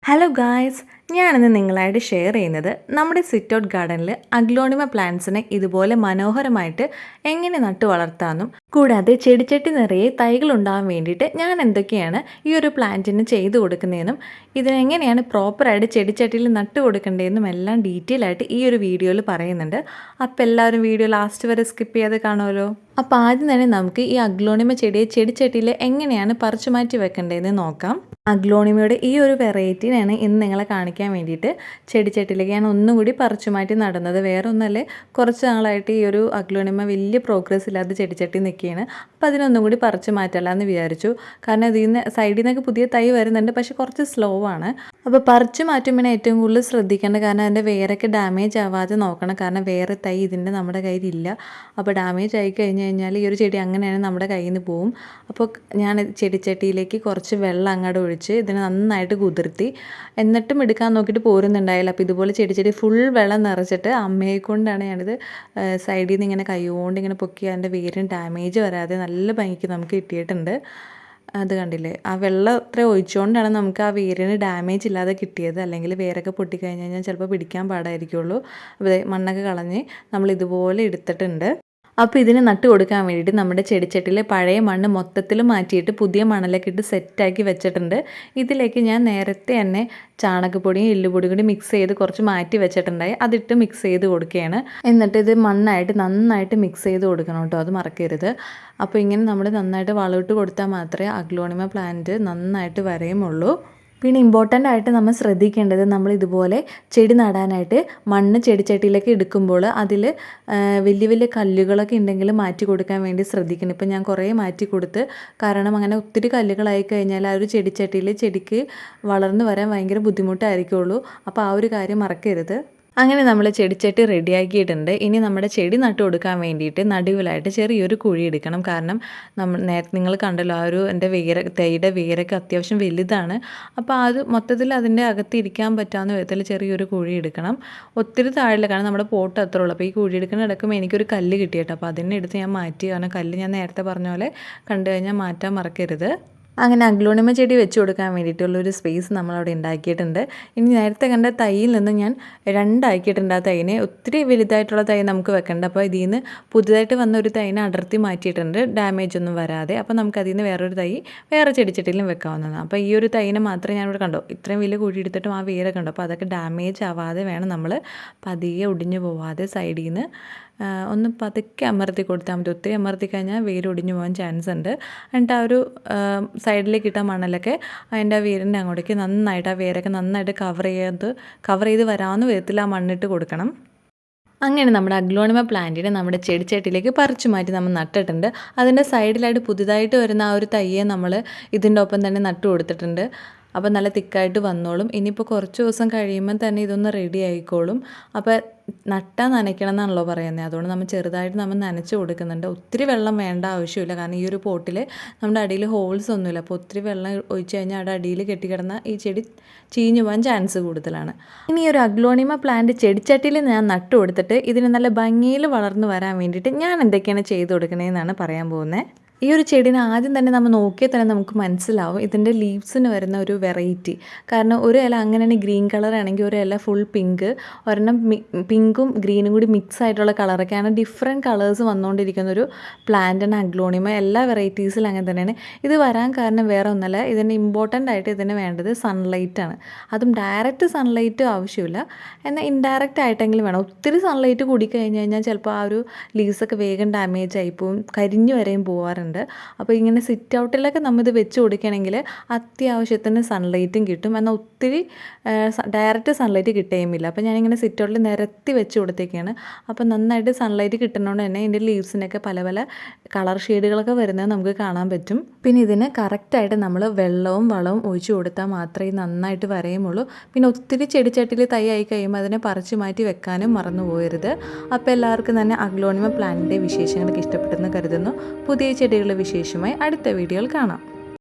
Hello guys, ഞാനിന്ന് നിങ്ങളായിട്ട് share ചെയ്യുന്നത് നമ്മുടെ സിറ്റ് ഔട്ട് ഗാർഡനിൽ അഗ്ലോണിമ പ്ലാന്റ്സിനെ ഇതുപോലെ മനോഹരമായിട്ട് എങ്ങനെ നട്ടു വളർത്താമെന്നും കൂടാതെ ചെടിച്ചട്ടി നിറയെ തൈകൾ ഉണ്ടാകാൻ വേണ്ടിയിട്ട് ഞാൻ എന്തൊക്കെയാണ് ഈ ഒരു പ്ലാന്റിന് ചെയ്തു കൊടുക്കുന്നതെന്നും ഇതിനെങ്ങനെയാണ് പ്രോപ്പറായിട്ട് ചെടിച്ചട്ടിയിൽ നട്ടു കൊടുക്കേണ്ടതെന്നും എല്ലാം ഡീറ്റെയിൽ ആയിട്ട് ഈ ഒരു വീഡിയോയിൽ പറയുന്നുണ്ട്. അപ്പോൾ എല്ലാവരും വീഡിയോ ലാസ്റ്റ് വരെ സ്കിപ്പ് ചെയ്യാതെ കാണുമല്ലോ. അപ്പോൾ ആദ്യം തന്നെ നമുക്ക് ഈ അഗ്ലോണിമ ചെടിയെ ചെടിച്ചട്ടിയിൽ എങ്ങനെയാണ് പറിച്ചു മാറ്റി വെക്കേണ്ടതെന്ന് നോക്കാം. അഗ്ലോണിമയുടെ ഈ ഒരു വെറൈറ്റിനാണ് ഇന്ന് നിങ്ങളെ കാണിക്കാൻ വേണ്ടിയിട്ട് ചെടിച്ചട്ടിയിലേക്ക് ഞാൻ ഒന്നും കൂടി പറിച്ചു മാറ്റി നടുന്നത്. വേറെ ഒന്നല്ലേ, കുറച്ച് നാളായിട്ട് ഈ ഒരു അഗ്ലോണിമ വലിയ പ്രോഗ്രസ് ഇല്ലാതെ ചെടിച്ചട്ടി നിൽക്കുകയാണ്. അപ്പോൾ അതിനൊന്നും കൂടി പറിച്ചു മാറ്റലാന്ന് വിചാരിച്ചു. കാരണം ഇതിൽ നിന്ന് സൈഡിൽ നിന്നൊക്കെ പുതിയ തൈ വരുന്നുണ്ട്, പക്ഷെ കുറച്ച് സ്ലോ ആണ്. അപ്പോൾ പറിച്ചു മാറ്റുമ്പോൾ ഏറ്റവും കൂടുതൽ ശ്രദ്ധിക്കേണ്ട, കാരണം അതിൻ്റെ വേരൊക്കെ ഡാമേജ് ആവാതെ നോക്കണം. കാരണം വേറെ തൈ ഇതിൻ്റെ നമ്മുടെ കയ്യിലില്ല. അപ്പോൾ ഡാമേജ് ആയി കഴിഞ്ഞ് കഴിഞ്ഞാൽ ഈ ഒരു ചെടി അങ്ങനെയാണ് നമ്മുടെ കയ്യിൽ നിന്ന് പോവും. അപ്പോൾ ഞാൻ ചെടിച്ചട്ടിയിലേക്ക് കുറച്ച് വെള്ളം അങ്ങോട്ട് ഒഴിച്ച് ഇതിനെ നന്നായിട്ട് കുതിർത്തി, എന്നിട്ടും എടുക്കാൻ നോക്കിയിട്ട് പോരുന്നുണ്ടായില്ല. അപ്പോൾ ഇതുപോലെ ചെടി ഫുൾ വെള്ളം നിറച്ചിട്ട് അമ്മയെ കൊണ്ടാണ് ഞാനിത് സൈഡിൽ നിന്ന് ഇങ്ങനെ കൈകൊണ്ട് ഇങ്ങനെ പൊക്കി അതിൻ്റെ വേരിന് ഡാമേജ് വരാതെ നല്ല ഭംഗിക്ക് നമുക്ക് കിട്ടിയിട്ടുണ്ട്. അത് കണ്ടില്ലേ, ആ വെള്ളം ഇത്ര ഒഴിച്ചുകൊണ്ടാണ് നമുക്ക് ആ വേരിന് ഡാമേജ് ഇല്ലാതെ കിട്ടിയത്. അല്ലെങ്കിൽ വേരൊക്കെ പൊട്ടിക്കഴിഞ്ഞ് കഴിഞ്ഞാൽ ചിലപ്പോൾ പിടിക്കാൻ പാടായിരിക്കുള്ളൂ. അപ്പോൾ മണ്ണൊക്കെ കളഞ്ഞ് നമ്മൾ ഇതുപോലെ എടുത്തിട്ടുണ്ട്. അപ്പോൾ ഇതിന് നട്ട് കൊടുക്കാൻ വേണ്ടിയിട്ട് നമ്മുടെ ചെടിച്ചട്ടിയിലെ പഴയ മണ്ണ് മൊത്തത്തിൽ മാറ്റിയിട്ട് പുതിയ മണലൊക്കെ ഇട്ട് സെറ്റാക്കി വെച്ചിട്ടുണ്ട്. ഇതിലേക്ക് ഞാൻ നേരത്തെ തന്നെ ചാണകപ്പൊടിയും എല്ലുപൊടിയും കൂടി മിക്സ് ചെയ്ത് കുറച്ച് മാറ്റി വെച്ചിട്ടുണ്ടായി. അതിട്ട് മിക്സ് ചെയ്ത് കൊടുക്കുകയാണ്. എന്നിട്ട് ഇത് മണ്ണായിട്ട് നന്നായിട്ട് മിക്സ് ചെയ്ത് കൊടുക്കണം കേട്ടോ, അത് മറക്കരുത്. അപ്പോൾ ഇങ്ങനെ നമ്മൾ നന്നായിട്ട് വളമിട്ട് കൊടുത്താൽ മാത്രമേ അഗ്ലോണിമ പ്ലാന്റ് നന്നായിട്ട് വരയുമുള്ളൂ. പിന്നെ ഇമ്പോർട്ടൻ്റ് ആയിട്ട് നമ്മൾ ശ്രദ്ധിക്കേണ്ടത്, നമ്മൾ ഇതുപോലെ ചെടി നടാനായിട്ട് മണ്ണ് ചെടിച്ചട്ടിയിലേക്ക് എടുക്കുമ്പോൾ അതിൽ വലിയ വലിയ കല്ലുകളൊക്കെ ഉണ്ടെങ്കിൽ മാറ്റി കൊടുക്കാൻ വേണ്ടി ശ്രദ്ധിക്കണം. ഇപ്പം ഞാൻ കുറേ മാറ്റി കൊടുത്ത്, കാരണം അങ്ങനെ ഒത്തിരി കല്ലുകളായി കഴിഞ്ഞാൽ ആ ഒരു ചെടിച്ചട്ടിയിൽ ചെടിക്ക് വളർന്നു വരാൻ ഭയങ്കര ബുദ്ധിമുട്ടായിരിക്കുള്ളൂ. അപ്പോൾ ആ ഒരു കാര്യം മറക്കരുത്. അങ്ങനെ നമ്മൾ ചെടിച്ചട്ടി റെഡിയാക്കിയിട്ടുണ്ട്. ഇനി നമ്മുടെ ചെടി നട്ടു കൊടുക്കാൻ വേണ്ടിയിട്ട് നടുവിലായിട്ട് ചെറിയൊരു കുഴി എടുക്കണം. കാരണം നേരത്തെ നിങ്ങൾ കണ്ടല്ലോ, ആ ഒരു എൻ്റെ തൈയുടെ വേരൊക്കെ അത്യാവശ്യം വലുതാണ്. അപ്പോൾ അത് മൊത്തത്തിൽ അതിൻ്റെ അകത്ത് ഇരിക്കാൻ പറ്റാവുന്ന വിധത്തിൽ ചെറിയൊരു കുഴി എടുക്കണം. ഒത്തിരി താഴില്ല, കാരണം നമ്മുടെ പോട്ട് അത്രേ ഉള്ളൂ. അപ്പോൾ ഈ കുഴി എടുക്കുന്ന എടുക്കുമ്പോൾ എനിക്കൊരു കല്ല് കിട്ടിയിട്ടോ, അപ്പോൾ അതിനെ എടുത്ത് ഞാൻ മാറ്റി. കാരണം കല്ല് ഞാൻ നേരത്തെ പറഞ്ഞ പോലെ കണ്ടു കഴിഞ്ഞാൽ മാറ്റാൻ മറക്കരുത്. അങ്ങനെ അഗ്ലോണിമ ചെടി വെച്ച് കൊടുക്കാൻ വേണ്ടിയിട്ടുള്ളൊരു സ്പേസ് നമ്മളവിടെ ഉണ്ടാക്കിയിട്ടുണ്ട്. ഇനി നേരത്തെ കണ്ട തൈയിൽ നിന്ന് ഞാൻ രണ്ടാക്കിയിട്ടുണ്ട് ആ തൈനെ. ഒത്തിരി വലുതായിട്ടുള്ള തൈ നമുക്ക് വെക്കണ്ട. അപ്പോൾ ഇതിൽ നിന്ന് പുതുതായിട്ട് വന്ന ഒരു തൈനെ അടർത്തി മാറ്റിയിട്ടുണ്ട്, ഡാമേജ് ഒന്നും വരാതെ. അപ്പോൾ നമുക്ക് അതിൽ നിന്ന് വേറൊരു തൈ വേറെ ചെടിച്ചട്ടിയിലും വെക്കാവുന്നതാണ്. അപ്പോൾ ഈ ഒരു തൈനെ മാത്രമേ ഞാനിവിടെ കണ്ടോ, ഇത്രയും വലിയ കുഴി എടുത്തിട്ടും ആ വേരൊക്കെ ഉണ്ടോ. അപ്പോൾ അതൊക്കെ ഡാമേജ് ആവാതെ വേണം നമ്മൾ പതിയെ ഒടിഞ്ഞു പോവാതെ സൈഡിൽ നിന്ന് ഒന്ന് പതുക്കെ അമർത്തി കൊടുത്താൽ മതി. ഒത്തിരി അമർത്തി കഴിഞ്ഞാൽ വേര് ഒടിഞ്ഞു പോകാൻ ചാൻസ് ഉണ്ട്. എന്നിട്ട് ആ ഒരു സൈഡിലേക്ക് ഇട്ട മണലൊക്കെ അതിൻ്റെ ആ വേരിൻ്റെ അങ്ങോട്ടേക്ക് നന്നായിട്ട്, ആ വേരൊക്കെ നന്നായിട്ട് കവർ ചെയ്ത് വരാവുന്ന വിധത്തിൽ ആ മണ്ണിട്ട് കൊടുക്കണം. അങ്ങനെ നമ്മുടെ അഗ്ലോണിമ പ്ലാന്റിനെ നമ്മുടെ ചെടിച്ചട്ടിയിലേക്ക് പറിച്ചു മാറ്റി നമ്മൾ നട്ടിട്ടുണ്ട്. അതിൻ്റെ സൈഡിലായിട്ട് പുതുതായിട്ട് വരുന്ന ആ ഒരു തയ്യെ നമ്മൾ ഇതിൻ്റെ ഒപ്പം തന്നെ നട്ടു കൊടുത്തിട്ടുണ്ട്. അപ്പോൾ നല്ല തിക്കായിട്ട് വന്നോളും. ഇനിയിപ്പോൾ കുറച്ച് ദിവസം കഴിയുമ്പോൾ തന്നെ ഇതൊന്ന് റെഡി ആയിക്കോളും. അപ്പോൾ നട്ടാൽ നനയ്ക്കണം എന്നാണല്ലോ പറയുന്നത്. അതുകൊണ്ട് നമ്മൾ ചെറുതായിട്ട് നമ്മൾ നനച്ച് കൊടുക്കുന്നുണ്ട്. ഒത്തിരി വെള്ളം വേണ്ട ആവശ്യമില്ല, കാരണം ഈ ഒരു പോട്ടിൽ നമ്മുടെ അടിയിൽ ഹോൾസ് ഒന്നുമില്ല. അപ്പോൾ ഒത്തിരി വെള്ളം ഒഴിച്ച് കഴിഞ്ഞാൽ അവിടെ അടിയിൽ കെട്ടിക്കിടന്ന ഈ ചെടി ചീഞ്ഞു പോകാൻ ചാൻസ് കൂടുതലാണ്. ഇനി ഒരു അഗ്ലോണിമ പ്ലാന്റ് ചെടിച്ചട്ടിയിൽ ഞാൻ നട്ടു കൊടുത്തിട്ട് ഇതിന് നല്ല ഭംഗിയിൽ വളർന്നു വരാൻ വേണ്ടിയിട്ട് ഞാൻ എന്തൊക്കെയാണ് ചെയ്ത് കൊടുക്കണതെന്നാണ് പറയാൻ പോകുന്നത്. ഈ ഒരു ചെടീനെ ആദ്യം തന്നെ നമ്മൾ നോക്കിയാൽ തന്നെ നമുക്ക് മനസ്സിലാവും ഇതിൻ്റെ ലീവ്സിന് വരുന്ന ഒരു വെറൈറ്റി. കാരണം ഒരു ഇല അങ്ങനെയാണ് ഗ്രീൻ കളറാണെങ്കിൽ ഒരു ഇല ഫുൾ പിങ്ക്, ഒരെണ്ണം പിങ്കും ഗ്രീനും കൂടി മിക്സ് ആയിട്ടുള്ള കളറൊക്കെയാണ്. ഡിഫറെൻറ്റ് കളേഴ്സ് വന്നുകൊണ്ടിരിക്കുന്ന ഒരു പ്ലാന്റാണ് അഗ്ലോണിമ. എല്ലാ വെറൈറ്റീസിലും അങ്ങനെ തന്നെയാണ്. ഇത് വരാൻ കാരണം വേറെ ഒന്നല്ല, ഇതിന് ഇമ്പോർട്ടൻ്റ് ആയിട്ട് ഇതിന് വേണ്ടത് സൺലൈറ്റാണ്. അതും ഡയറക്റ്റ് സൺലൈറ്റ് ആവശ്യമില്ല, എന്നാൽ ഇൻഡയറക്റ്റ് ആയിട്ടെങ്കിലും വേണം. ഒത്തിരി സൺലൈറ്റ് കൂടിക്കഴിഞ്ഞ് കഴിഞ്ഞാൽ ചിലപ്പോൾ ആ ഒരു ലീവ്സൊക്കെ വേഗം ഡാമേജ് ആയിപ്പോവും, കരിഞ്ഞു വരെയും പോകാറുണ്ട്. അപ്പോൾ ഇങ്ങനെ സിറ്റ് ഔട്ടിലൊക്കെ നമ്മളിത് വെച്ച് കൊടുക്കുകയാണെങ്കിൽ അത്യാവശ്യത്തിന് സൺലൈറ്റും കിട്ടും, എന്നാൽ ഒത്തിരി ഡയറക്റ്റ് സൺലൈറ്റ് കിട്ടുകയുമില്ല. അപ്പോൾ ഞാനിങ്ങനെ സിറ്റ് ഔട്ടിൽ നിരത്തി വെച്ച് കൊടുത്തേക്കാണ്. അപ്പോൾ നന്നായിട്ട് സൺലൈറ്റ് കിട്ടുന്നതുകൊണ്ട് തന്നെ ഇതിൻ്റെ ലീവ്സിനൊക്കെ പല പല കളർ ഷെയ്ഡുകളൊക്കെ വരുന്നത് നമുക്ക് കാണാൻ പറ്റും. പിന്നെ ഇതിന് കറക്റ്റായിട്ട് നമ്മൾ വെള്ളവും വളവും ഒഴിച്ചു കൊടുത്താൽ മാത്രമേ നന്നായിട്ട് വരയുമുള്ളൂ. പിന്നെ ഒത്തിരി ചെടിച്ചട്ടിയിൽ തൈ ആയി കഴിയുമ്പോൾ അതിനെ പറിച്ചു മാറ്റി വെക്കാനും മറന്നു പോകരുത്. അപ്പോൾ എല്ലാവർക്കും തന്നെ അഗ്ലോണിമ പ്ലാന്റിൻ്റെ വിശേഷങ്ങളൊക്കെ ഇഷ്ടപ്പെട്ടെന്ന് കരുതുന്നു. പുതിയ ചെടികളുടെ വിശേഷമായി അടുത്ത വീഡിയോയിൽ കാണാം.